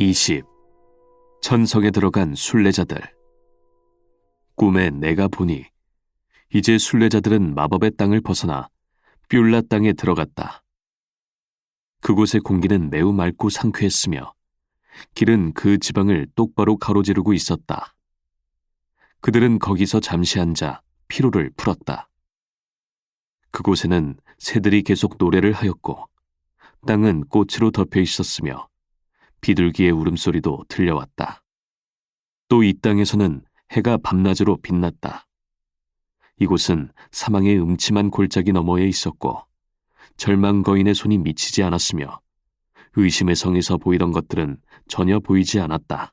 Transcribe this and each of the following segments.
20. 천성에 들어간 순례자들. 꿈에 내가 보니 이제 순례자들은 마법의 땅을 벗어나 뷸라 땅에 들어갔다. 그곳의 공기는 매우 맑고 상쾌했으며 길은 그 지방을 똑바로 가로지르고 있었다. 그들은 거기서 잠시 앉아 피로를 풀었다. 그곳에는 새들이 계속 노래를 하였고 땅은 꽃으로 덮여 있었으며 비둘기의 울음소리도 들려왔다. 또 이 땅에서는 해가 밤낮으로 빛났다. 이곳은 사망의 음침한 골짜기 너머에 있었고 절망 거인의 손이 미치지 않았으며 의심의 성에서 보이던 것들은 전혀 보이지 않았다.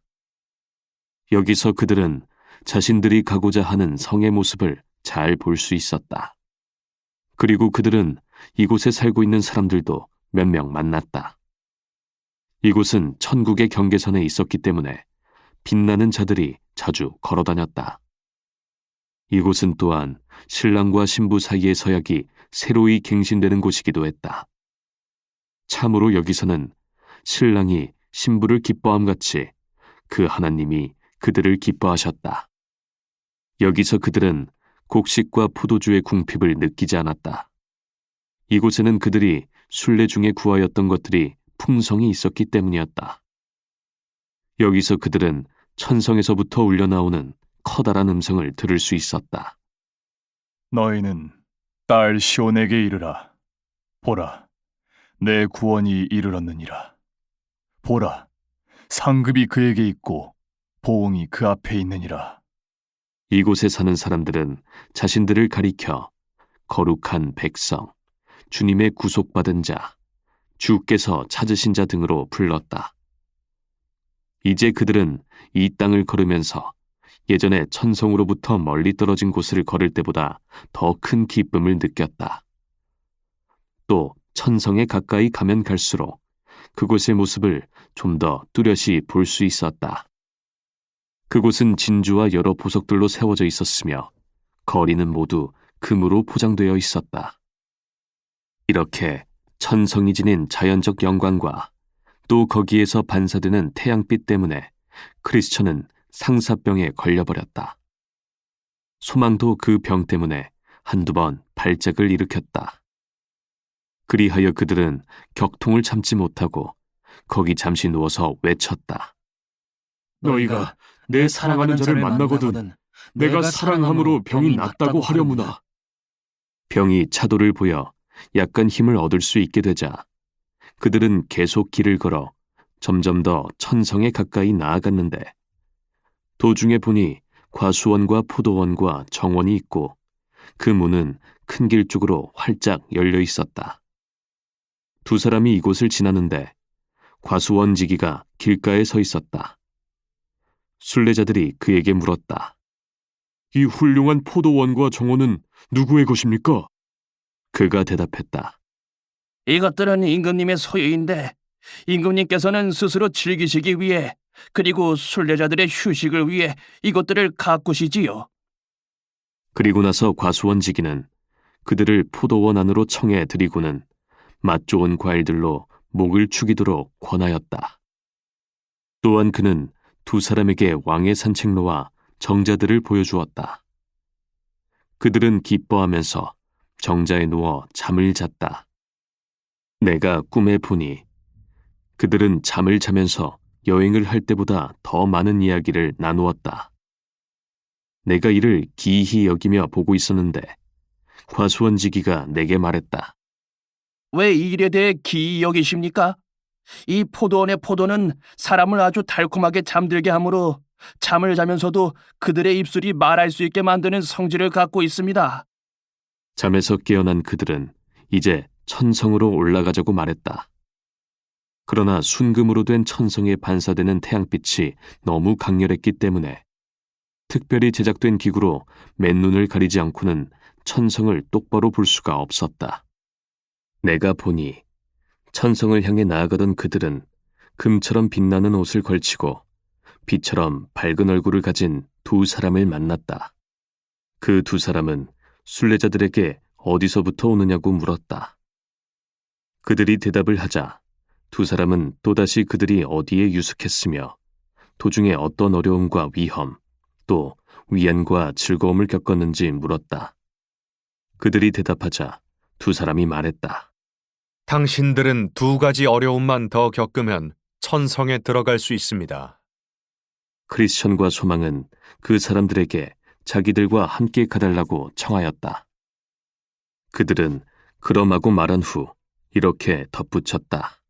여기서 그들은 자신들이 가고자 하는 성의 모습을 잘 볼 수 있었다. 그리고 그들은 이곳에 살고 있는 사람들도 몇 명 만났다. 이곳은 천국의 경계선에 있었기 때문에 빛나는 자들이 자주 걸어다녔다. 이곳은 또한 신랑과 신부 사이의 서약이 새로이 갱신되는 곳이기도 했다. 참으로 여기서는 신랑이 신부를 기뻐함같이 그 하나님이 그들을 기뻐하셨다. 여기서 그들은 곡식과 포도주의 궁핍을 느끼지 않았다. 이곳에는 그들이 순례 중에 구하였던 것들이 풍성이 있었기 때문이었다. 여기서 그들은 천성에서부터 울려나오는 커다란 음성을 들을 수 있었다. 너희는 딸 시온에게 이르라. 보라, 내 구원이 이르렀느니라. 보라, 상급이 그에게 있고 보응이 그 앞에 있느니라. 이곳에 사는 사람들은 자신들을 가리켜 거룩한 백성, 주님의 구속받은 자, 주께서 찾으신 자 등으로 불렀다. 이제 그들은 이 땅을 걸으면서 예전에 천성으로부터 멀리 떨어진 곳을 걸을 때보다 더 큰 기쁨을 느꼈다. 또 천성에 가까이 가면 갈수록 그곳의 모습을 좀 더 뚜렷이 볼 수 있었다. 그곳은 진주와 여러 보석들로 세워져 있었으며 거리는 모두 금으로 포장되어 있었다. 이렇게 천성이 지닌 자연적 영광과 또 거기에서 반사되는 태양빛 때문에 크리스천은 상사병에 걸려버렸다. 소망도 그 병 때문에 한두 번 발작을 일으켰다. 그리하여 그들은 격통을 참지 못하고 거기 잠시 누워서 외쳤다. 너희가 내 사랑하는 자를 만나거든 내가 사랑함으로 병이 낫다고 하려무나. 병이 차도를 보여 약간 힘을 얻을 수 있게 되자 그들은 계속 길을 걸어 점점 더 천성에 가까이 나아갔는데 도중에 보니 과수원과 포도원과 정원이 있고 그 문은 큰 길 쪽으로 활짝 열려 있었다. 두 사람이 이곳을 지나는데 과수원 지기가 길가에 서 있었다. 순례자들이 그에게 물었다. 이 훌륭한 포도원과 정원은 누구의 것입니까? 그가 대답했다. 이것들은 임금님의 소유인데 임금님께서는 스스로 즐기시기 위해 그리고 순례자들의 휴식을 위해 이것들을 가꾸시지요. 그리고 나서 과수원 지기는 그들을 포도원 안으로 청해 들이고는 맛 좋은 과일들로 목을 축이도록 권하였다. 또한 그는 두 사람에게 왕의 산책로와 정자들을 보여주었다. 그들은 기뻐하면서 정자에 누워 잠을 잤다. 내가 꿈에 보니 그들은 잠을 자면서 여행을 할 때보다 더 많은 이야기를 나누었다. 내가 이를 기이히 여기며 보고 있었는데 과수원 지기가 내게 말했다. 왜 이 일에 대해 기이 여기십니까? 이 포도원의 포도는 사람을 아주 달콤하게 잠들게 하므로 잠을 자면서도 그들의 입술이 말할 수 있게 만드는 성질을 갖고 있습니다. 잠에서 깨어난 그들은 이제 천성으로 올라가자고 말했다. 그러나 순금으로 된 천성에 반사되는 태양빛이 너무 강렬했기 때문에 특별히 제작된 기구로 맨눈을 가리지 않고는 천성을 똑바로 볼 수가 없었다. 내가 보니 천성을 향해 나아가던 그들은 금처럼 빛나는 옷을 걸치고 빛처럼 밝은 얼굴을 가진 두 사람을 만났다. 그 두 사람은 순례자들에게 어디서부터 오느냐고 물었다. 그들이 대답을 하자 두 사람은 또다시 그들이 어디에 유숙했으며 도중에 어떤 어려움과 위험, 또 위안과 즐거움을 겪었는지 물었다. 그들이 대답하자 두 사람이 말했다. 당신들은 두 가지 어려움만 더 겪으면 천성에 들어갈 수 있습니다. 크리스천과 소망은 그 사람들에게 자기들과 함께 가달라고 청하였다. 그들은 그럼하고 말한 후 이렇게 덧붙였다.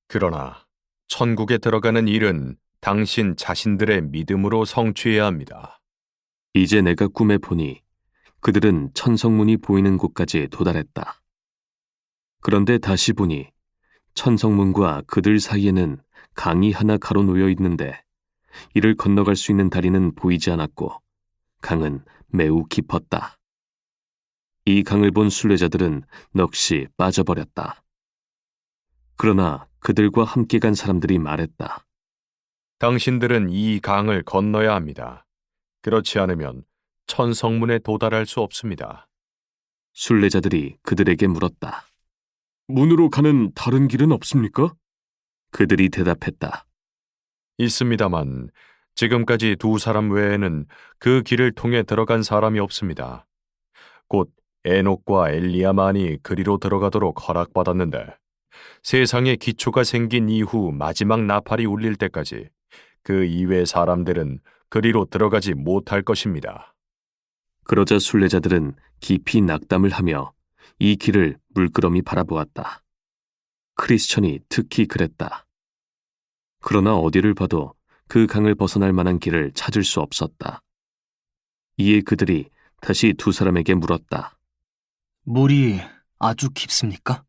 그러나 천국에 들어가는 일은 당신 자신들의 믿음으로 성취해야 합니다. 이제 내가 꿈에 보니 그들은 천성문이 보이는 곳까지 도달했다. 그런데 다시 보니 천성문과 그들 사이에는 강이 하나 가로놓여 있는데 이를 건너갈 수 있는 다리는 보이지 않았고 강은 매우 깊었다. 이 강을 본 순례자들은 넋이 빠져버렸다. 그러나 그들과 함께 간 사람들이 말했다. 당신들은 이 강을 건너야 합니다. 그렇지 않으면 천성문에 도달할 수 없습니다. 순례자들이 그들에게 물었다. 문으로 가는 다른 길은 없습니까? 그들이 대답했다. 있습니다만 지금까지 두 사람 외에는 그 길을 통해 들어간 사람이 없습니다. 곧 에녹과 엘리야만이 그리로 들어가도록 허락받았는데 세상에 기초가 생긴 이후 마지막 나팔이 울릴 때까지 그 이외 사람들은 그리로 들어가지 못할 것입니다. 그러자 순례자들은 깊이 낙담을 하며 이 길을 물끄러미 바라보았다. 크리스천이 특히 그랬다. 그러나 어디를 봐도 그 강을 벗어날 만한 길을 찾을 수 없었다. 이에 그들이 다시 두 사람에게 물었다. 물이 아주 깊습니까?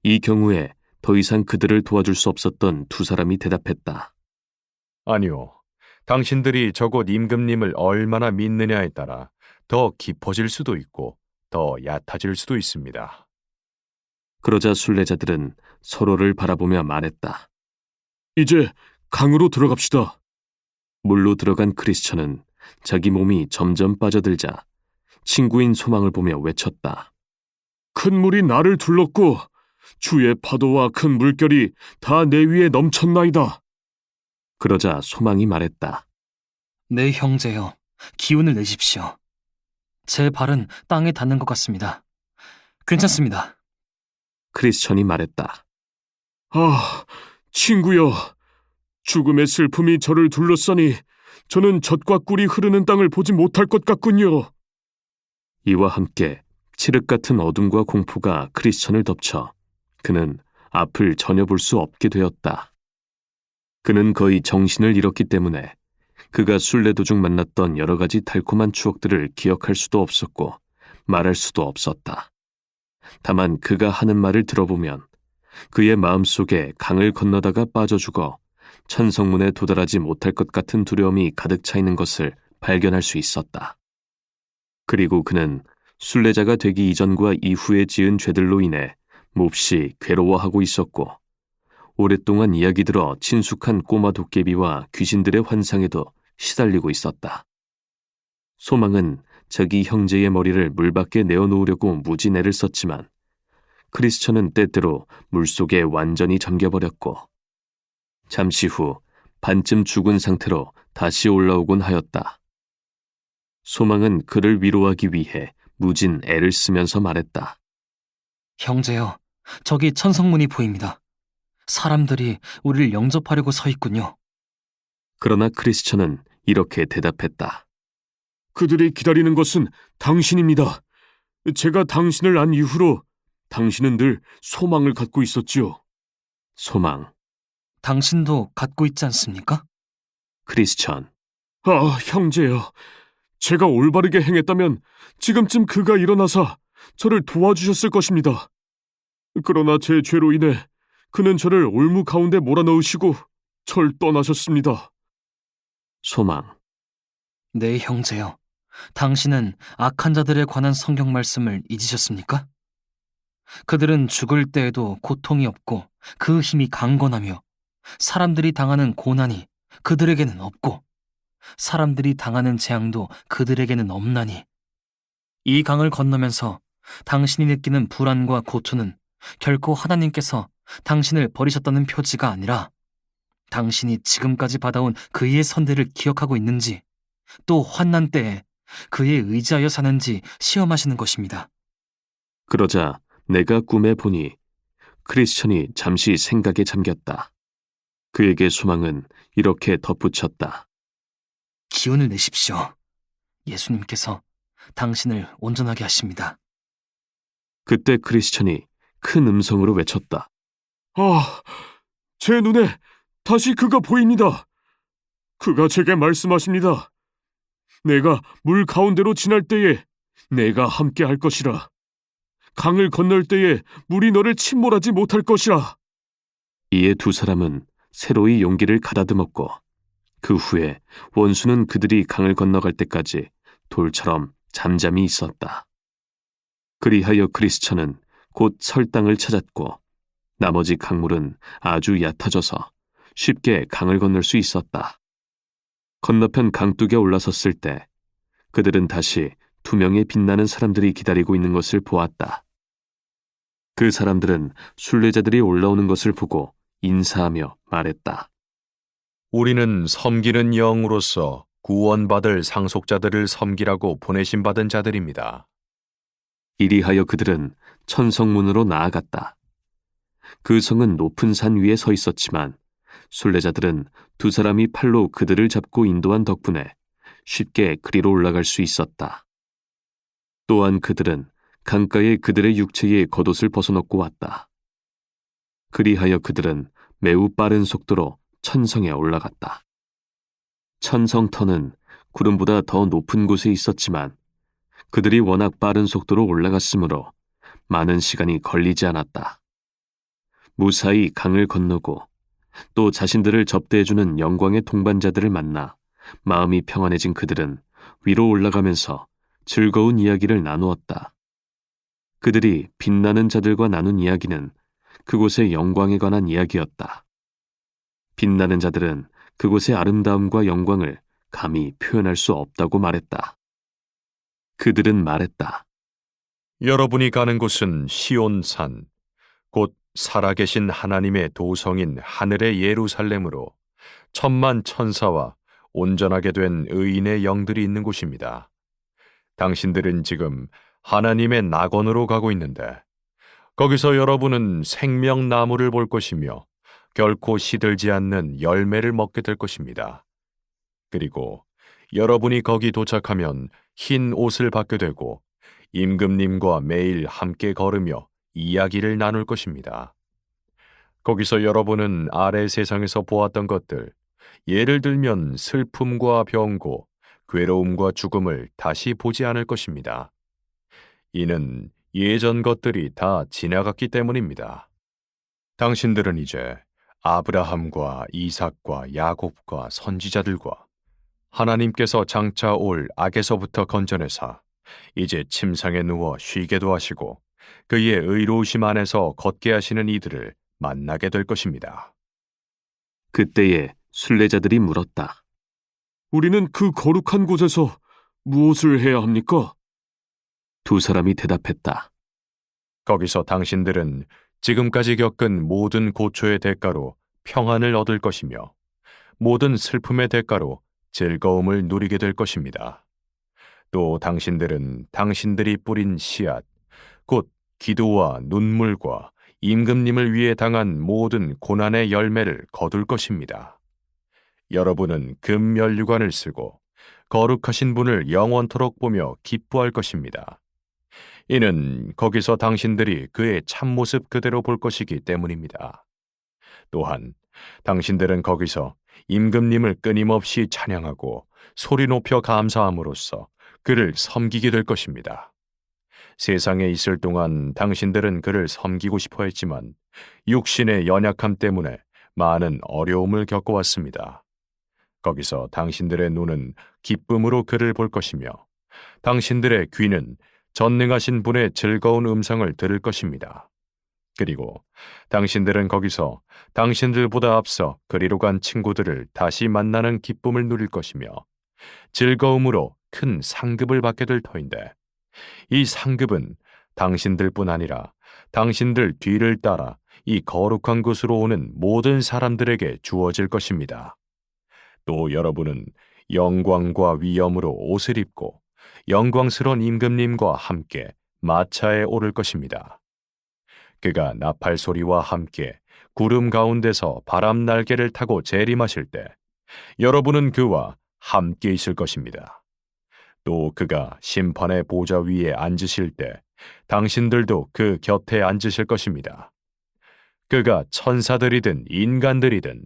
이 경우에 더 이상 그들을 도와줄 수 없었던 두 사람이 대답했다. 아니요. 당신들이 저곳 임금님을 얼마나 믿느냐에 따라 더 깊어질 수도 있고 더 얕아질 수도 있습니다. 그러자 순례자들은 서로를 바라보며 말했다. 이제 강으로 들어갑시다. 물로 들어간 크리스천은 자기 몸이 점점 빠져들자 친구인 소망을 보며 외쳤다. 큰 물이 나를 둘렀고 주의 파도와 큰 물결이 다 내 위에 넘쳤나이다. 그러자 소망이 말했다. 네, 형제여, 기운을 내십시오. 제 발은 땅에 닿는 것 같습니다. 괜찮습니다. 크리스천이 말했다. 아, 친구여, 죽음의 슬픔이 저를 둘러싸니 저는 젖과 꿀이 흐르는 땅을 보지 못할 것 같군요. 이와 함께 칠흑 같은 어둠과 공포가 크리스천을 덮쳐 그는 앞을 전혀 볼 수 없게 되었다. 그는 거의 정신을 잃었기 때문에 그가 순례 도중 만났던 여러 가지 달콤한 추억들을 기억할 수도 없었고 말할 수도 없었다. 다만 그가 하는 말을 들어보면 그의 마음속에 강을 건너다가 빠져 죽어 천성문에 도달하지 못할 것 같은 두려움이 가득 차 있는 것을 발견할 수 있었다. 그리고 그는 순례자가 되기 이전과 이후에 지은 죄들로 인해 몹시 괴로워하고 있었고 오랫동안 이야기 들어 친숙한 꼬마 도깨비와 귀신들의 환상에도 시달리고 있었다. 소망은 자기 형제의 머리를 물밖에 내어놓으려고 무지 애를 썼지만 크리스천은 때때로 물속에 완전히 잠겨버렸고 잠시 후 반쯤 죽은 상태로 다시 올라오곤 하였다. 소망은 그를 위로하기 위해 무진 애를 쓰면서 말했다. 형제여, 저기 천성문이 보입니다. 사람들이 우리를 영접하려고 서 있군요. 그러나 크리스천은 이렇게 대답했다. 그들이 기다리는 것은 당신입니다. 제가 당신을 안 이후로 당신은 늘 소망을 갖고 있었지요. 소망, 당신도 갖고 있지 않습니까? 크리스천, 아, 형제여. 제가 올바르게 행했다면 지금쯤 그가 일어나사 저를 도와주셨을 것입니다. 그러나 제 죄로 인해 그는 저를 올무 가운데 몰아넣으시고 절 떠나셨습니다. 소망, 네, 형제여. 당신은 악한 자들에 관한 성경 말씀을 잊으셨습니까? 그들은 죽을 때에도 고통이 없고 그 힘이 강건하며 사람들이 당하는 고난이 그들에게는 없고 사람들이 당하는 재앙도 그들에게는 없나니 이 강을 건너면서 당신이 느끼는 불안과 고초는 결코 하나님께서 당신을 버리셨다는 표지가 아니라 당신이 지금까지 받아온 그의 선대를 기억하고 있는지, 또 환난 때에 그에 의지하여 사는지 시험하시는 것입니다. 그러자 내가 꿈에 보니 크리스천이 잠시 생각에 잠겼다. 그에게 소망은 이렇게 덧붙였다. 기운을 내십시오. 예수님께서 당신을 온전하게 하십니다. 그때 크리스천이 큰 음성으로 외쳤다. 아, 제 눈에 다시 그가 보입니다. 그가 제게 말씀하십니다. 내가 물 가운데로 지날 때에 내가 함께 할 것이라. 강을 건널 때에 물이 너를 침몰하지 못할 것이라. 이에 두 사람은 새로이 용기를 가다듬었고 그 후에 원수는 그들이 강을 건너갈 때까지 돌처럼 잠잠히 있었다. 그리하여 크리스천은 곧 설 땅을 찾았고 나머지 강물은 아주 얕아져서 쉽게 강을 건널 수 있었다. 건너편 강둑에 올라섰을 때 그들은 다시 두 명의 빛나는 사람들이 기다리고 있는 것을 보았다. 그 사람들은 순례자들이 올라오는 것을 보고 인사하며 말했다. 우리는 섬기는 영으로서 구원받을 상속자들을 섬기라고 보내심 받은 자들입니다. 이리하여 그들은 천성문으로 나아갔다. 그 성은 높은 산 위에 서 있었지만 순례자들은 두 사람이 팔로 그들을 잡고 인도한 덕분에 쉽게 그리로 올라갈 수 있었다. 또한 그들은 강가에 그들의 육체의 겉옷을 벗어놓고 왔다. 그리하여 그들은 매우 빠른 속도로 천성에 올라갔다. 천성터는 구름보다 더 높은 곳에 있었지만 그들이 워낙 빠른 속도로 올라갔으므로 많은 시간이 걸리지 않았다. 무사히 강을 건너고 또 자신들을 접대해주는 영광의 동반자들을 만나 마음이 평안해진 그들은 위로 올라가면서 즐거운 이야기를 나누었다. 그들이 빛나는 자들과 나눈 이야기는 그곳의 영광에 관한 이야기였다. 빛나는 자들은 그곳의 아름다움과 영광을 감히 표현할 수 없다고 말했다. 그들은 말했다. 여러분이 가는 곳은 시온산, 곧 살아계신 하나님의 도성인 하늘의 예루살렘으로 천만 천사와 온전하게 된 의인의 영들이 있는 곳입니다. 당신들은 지금 하나님의 낙원으로 가고 있는데 거기서 여러분은 생명나무를 볼 것이며 결코 시들지 않는 열매를 먹게 될 것입니다. 그리고 여러분이 거기 도착하면 흰 옷을 받게 되고 임금님과 매일 함께 걸으며 이야기를 나눌 것입니다. 거기서 여러분은 아래 세상에서 보았던 것들, 예를 들면 슬픔과 병고, 괴로움과 죽음을 다시 보지 않을 것입니다. 이는 예전 것들이 다 지나갔기 때문입니다. 당신들은 이제 아브라함과 이삭과 야곱과 선지자들과 하나님께서 장차 올 악에서부터 건져내사 이제 침상에 누워 쉬게도 하시고 그의 의로우심 안에서 걷게 하시는 이들을 만나게 될 것입니다. 그때에 순례자들이 물었다. 우리는 그 거룩한 곳에서 무엇을 해야 합니까? 두 사람이 대답했다. 거기서 당신들은 지금까지 겪은 모든 고초의 대가로 평안을 얻을 것이며 모든 슬픔의 대가로 즐거움을 누리게 될 것입니다. 또 당신들은 당신들이 뿌린 씨앗, 곧 기도와 눈물과 임금님을 위해 당한 모든 고난의 열매를 거둘 것입니다. 여러분은 금면류관을 쓰고 거룩하신 분을 영원토록 보며 기뻐할 것입니다. 이는 거기서 당신들이 그의 참모습 그대로 볼 것이기 때문입니다. 또한 당신들은 거기서 임금님을 끊임없이 찬양하고 소리 높여 감사함으로써 그를 섬기게 될 것입니다. 세상에 있을 동안 당신들은 그를 섬기고 싶어 했지만 육신의 연약함 때문에 많은 어려움을 겪어왔습니다. 거기서 당신들의 눈은 기쁨으로 그를 볼 것이며 당신들의 귀는 전능하신 분의 즐거운 음성을 들을 것입니다. 그리고 당신들은 거기서 당신들보다 앞서 그리로 간 친구들을 다시 만나는 기쁨을 누릴 것이며 즐거움으로 큰 상급을 받게 될 터인데 이 상급은 당신들뿐 아니라 당신들 뒤를 따라 이 거룩한 곳으로 오는 모든 사람들에게 주어질 것입니다. 또 여러분은 영광과 위엄으로 옷을 입고 영광스러운 임금님과 함께 마차에 오를 것입니다. 그가 나팔 소리와 함께 구름 가운데서 바람 날개를 타고 재림하실 때 여러분은 그와 함께 있을 것입니다. 또 그가 심판의 보좌 위에 앉으실 때 당신들도 그 곁에 앉으실 것입니다. 그가 천사들이든 인간들이든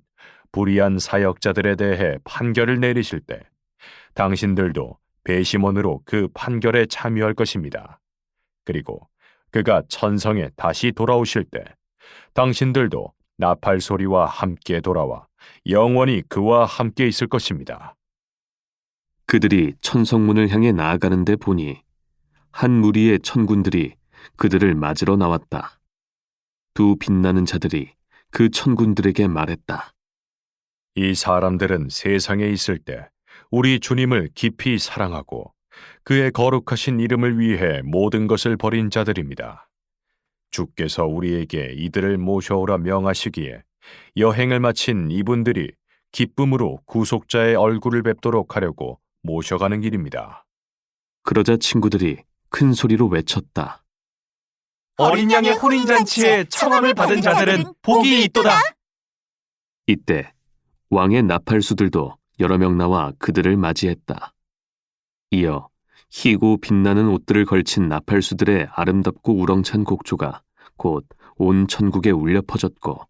불의한 사역자들에 대해 판결을 내리실 때 당신들도 배심원으로 그 판결에 참여할 것입니다. 그리고 그가 천성에 다시 돌아오실 때 당신들도 나팔 소리와 함께 돌아와 영원히 그와 함께 있을 것입니다. 그들이 천성문을 향해 나아가는데 보니 한 무리의 천군들이 그들을 맞으러 나왔다. 두 빛나는 자들이 그 천군들에게 말했다. 이 사람들은 세상에 있을 때 우리 주님을 깊이 사랑하고 그의 거룩하신 이름을 위해 모든 것을 버린 자들입니다. 주께서 우리에게 이들을 모셔오라 명하시기에 여행을 마친 이분들이 기쁨으로 구속자의 얼굴을 뵙도록 하려고 모셔가는 길입니다. 그러자 친구들이 큰 소리로 외쳤다. 어린 양의 혼인잔치에 청함을 받은 자들은 복이 있도다. 이때 왕의 나팔수들도 여러 명 나와 그들을 맞이했다. 이어 희고 빛나는 옷들을 걸친 나팔수들의 아름답고 우렁찬 곡조가 곧 온 천국에 울려 퍼졌고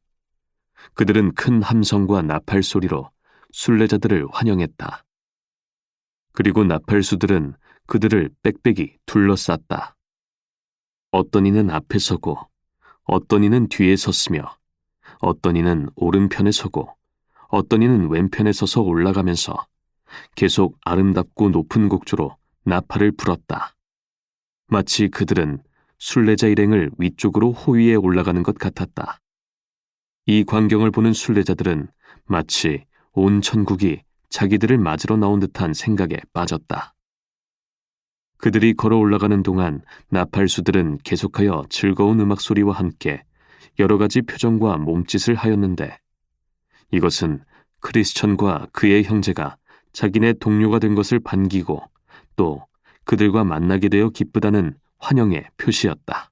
그들은 큰 함성과 나팔 소리로 순례자들을 환영했다. 그리고 나팔수들은 그들을 빽빽이 둘러쌌다. 어떤 이는 앞에 서고 어떤 이는 뒤에 섰으며 어떤 이는 오른편에 서고 어떤 이는 왼편에 서서 올라가면서 계속 아름답고 높은 곡조로 나팔을 불었다. 마치 그들은 순례자 일행을 위쪽으로 호위에 올라가는 것 같았다. 이 광경을 보는 순례자들은 마치 온 천국이 자기들을 맞으러 나온 듯한 생각에 빠졌다. 그들이 걸어 올라가는 동안 나팔수들은 계속하여 즐거운 음악 소리와 함께 여러 가지 표정과 몸짓을 하였는데 이것은 크리스천과 그의 형제가 자기네 동료가 된 것을 반기고 또 그들과 만나게 되어 기쁘다는 환영의 표시였다.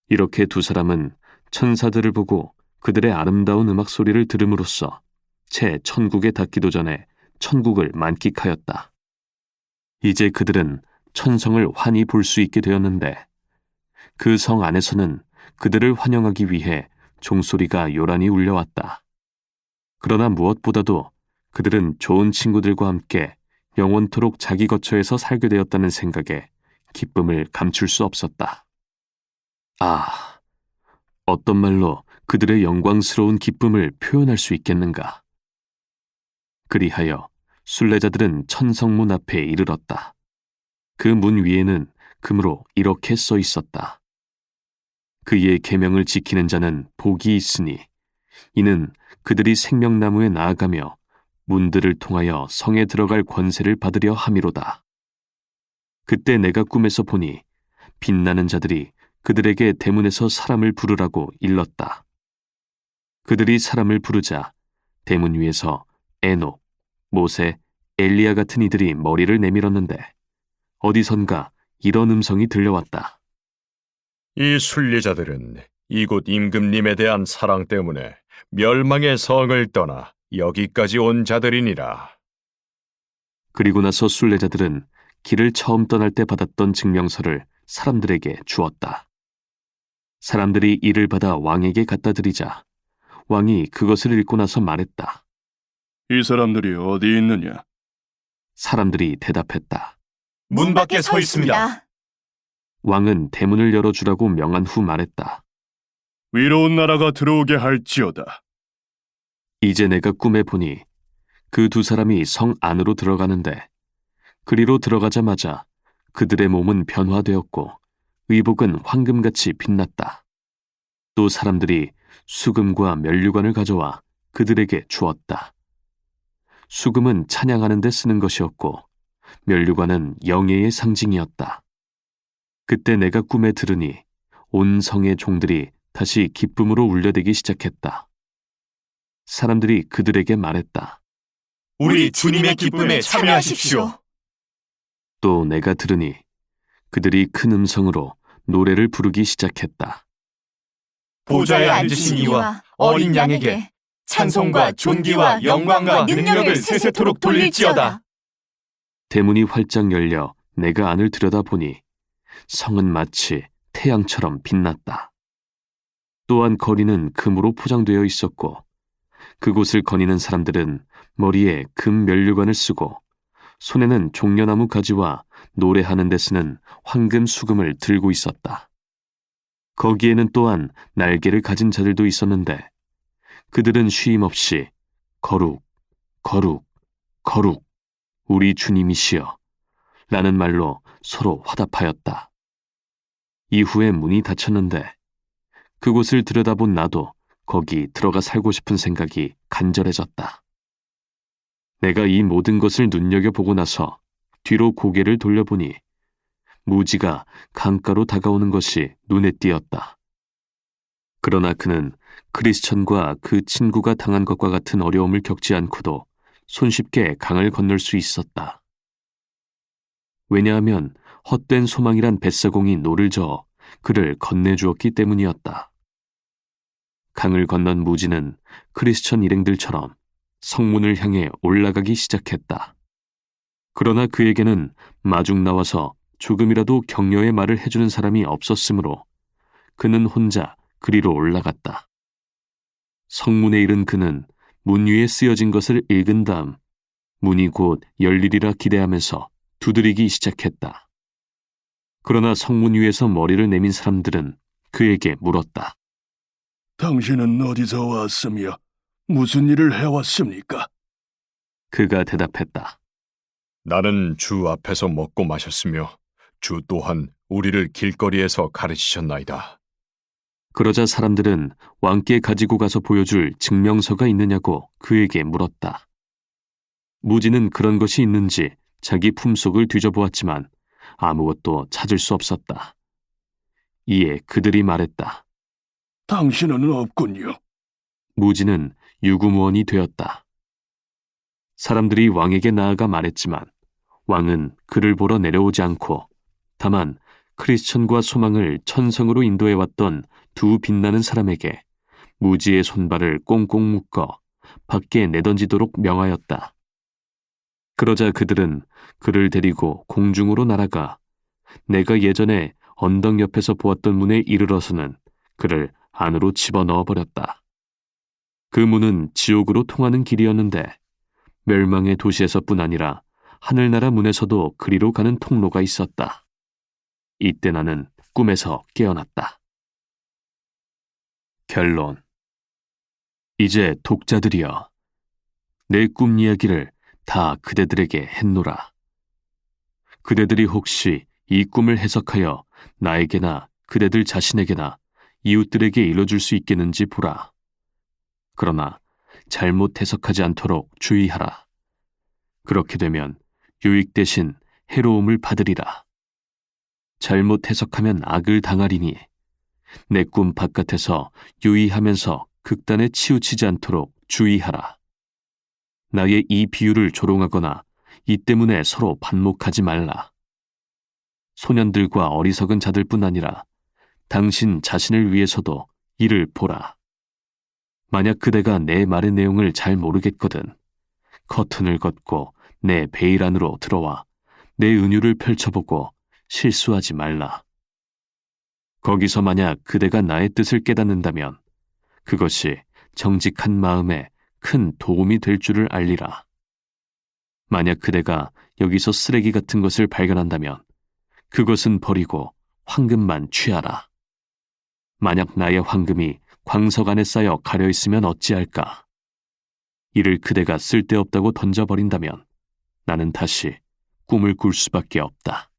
이렇게 두 사람은 천사들을 보고 그들의 아름다운 음악 소리를 들음으로써 채 천국에 닿기도 전에 천국을 만끽하였다. 이제 그들은 천성을 환히 볼 수 있게 되었는데 그 성 안에서는 그들을 환영하기 위해 종소리가 요란히 울려왔다. 그러나 무엇보다도 그들은 좋은 친구들과 함께 영원토록 자기 거처에서 살게 되었다는 생각에 기쁨을 감출 수 없었다. 아, 어떤 말로 그들의 영광스러운 기쁨을 표현할 수 있겠는가? 그리하여 순례자들은 천성문 앞에 이르렀다. 그 문 위에는 금으로 이렇게 써 있었다. 그의 계명을 지키는 자는 복이 있으니 이는 그들이 생명나무에 나아가며 문들을 통하여 성에 들어갈 권세를 받으려 함이로다. 그때 내가 꿈에서 보니 빛나는 자들이 그들에게 대문에서 사람을 부르라고 일렀다. 그들이 사람을 부르자 대문 위에서 에녹, 모세, 엘리야 같은 이들이 머리를 내밀었는데 어디선가 이런 음성이 들려왔다. 이 순례자들은 이곳 임금님에 대한 사랑 때문에 멸망의 성을 떠나 여기까지 온 자들이니라. 그리고 나서 순례자들은 길을 처음 떠날 때 받았던 증명서를 사람들에게 주었다. 사람들이 이를 받아 왕에게 갖다 드리자 왕이 그것을 읽고 나서 말했다. 이 사람들이 어디 있느냐? 사람들이 대답했다. 문 밖에 서 있습니다. 왕은 대문을 열어주라고 명한 후 말했다. 위로운 나라가 들어오게 할지어다. 이제 내가 꿈에 보니 그 두 사람이 성 안으로 들어가는데 그리로 들어가자마자 그들의 몸은 변화되었고 의복은 황금같이 빛났다. 또 사람들이 수금과 면류관을 가져와 그들에게 주었다. 수금은 찬양하는 데 쓰는 것이었고 면류관은 영예의 상징이었다. 그때 내가 꿈에 들으니 온 성의 종들이 다시 기쁨으로 울려대기 시작했다. 사람들이 그들에게 말했다. 우리 주님의 기쁨에 참여하십시오. 또 내가 들으니 그들이 큰 음성으로 노래를 부르기 시작했다. 보좌에 앉으신 이와 어린 양에게 찬송과 존귀와 영광과 능력을 세세토록 돌릴지어다. 대문이 활짝 열려 내가 안을 들여다보니 성은 마치 태양처럼 빛났다. 또한 거리는 금으로 포장되어 있었고 그곳을 거니는 사람들은 머리에 금 면류관을 쓰고 손에는 종려나무 가지와 노래하는 데 쓰는 황금 수금을 들고 있었다. 거기에는 또한 날개를 가진 자들도 있었는데 그들은 쉼 없이 거룩, 거룩, 거룩, 우리 주님이시여 라는 말로 서로 화답하였다. 이후에 문이 닫혔는데 그곳을 들여다본 나도 거기 들어가 살고 싶은 생각이 간절해졌다. 내가 이 모든 것을 눈여겨보고 나서 뒤로 고개를 돌려보니 무지가 강가로 다가오는 것이 눈에 띄었다. 그러나 그는 크리스천과 그 친구가 당한 것과 같은 어려움을 겪지 않고도 손쉽게 강을 건널 수 있었다. 왜냐하면 헛된 소망이란 뱃사공이 노를 저어 그를 건네주었기 때문이었다. 강을 건넌 무지는 크리스천 일행들처럼 성문을 향해 올라가기 시작했다. 그러나 그에게는 마중 나와서 조금이라도 격려의 말을 해주는 사람이 없었으므로 그는 혼자 그리로 올라갔다. 성문에 이른 그는 문 위에 쓰여진 것을 읽은 다음 문이 곧 열리리라 기대하면서 두드리기 시작했다. 그러나 성문 위에서 머리를 내민 사람들은 그에게 물었다. 당신은 어디서 왔으며 무슨 일을 해왔습니까? 그가 대답했다. 나는 주 앞에서 먹고 마셨으며 주 또한 우리를 길거리에서 가르치셨나이다. 그러자 사람들은 왕께 가지고 가서 보여줄 증명서가 있느냐고 그에게 물었다. 무지는 그런 것이 있는지 자기 품속을 뒤져보았지만 아무것도 찾을 수 없었다. 이에 그들이 말했다. 당신은 없군요. 무지는 유구무원이 되었다. 사람들이 왕에게 나아가 말했지만 왕은 그를 보러 내려오지 않고 다만 크리스천과 소망을 천성으로 인도해왔던 두 빛나는 사람에게 무지의 손발을 꽁꽁 묶어 밖에 내던지도록 명하였다. 그러자 그들은 그를 데리고 공중으로 날아가 내가 예전에 언덕 옆에서 보았던 문에 이르러서는 그를 안으로 집어넣어 버렸다. 그 문은 지옥으로 통하는 길이었는데 멸망의 도시에서뿐 아니라 하늘나라 문에서도 그리로 가는 통로가 있었다. 이때 나는 꿈에서 깨어났다. 결론. 이제 독자들이여, 내 꿈 이야기를 다 그대들에게 했노라. 그대들이 혹시 이 꿈을 해석하여 나에게나 그대들 자신에게나 이웃들에게 일러줄 수 있겠는지 보라. 그러나 잘못 해석하지 않도록 주의하라. 그렇게 되면 유익 대신 해로움을 받으리라. 잘못 해석하면 악을 당하리니 내 꿈 바깥에서 유의하면서 극단에 치우치지 않도록 주의하라. 나의 이 비유를 조롱하거나 이 때문에 서로 반목하지 말라. 소년들과 어리석은 자들뿐 아니라 당신 자신을 위해서도 이를 보라. 만약 그대가 내 말의 내용을 잘 모르겠거든 커튼을 걷고 내 베일 안으로 들어와 내 은유를 펼쳐보고 실수하지 말라. 거기서 만약 그대가 나의 뜻을 깨닫는다면 그것이 정직한 마음에 큰 도움이 될 줄을 알리라. 만약 그대가 여기서 쓰레기 같은 것을 발견한다면 그것은 버리고 황금만 취하라. 만약 나의 황금이 광석 안에 쌓여 가려 있으면 어찌할까? 이를 그대가 쓸데없다고 던져버린다면 나는 다시 꿈을 꿀 수밖에 없다.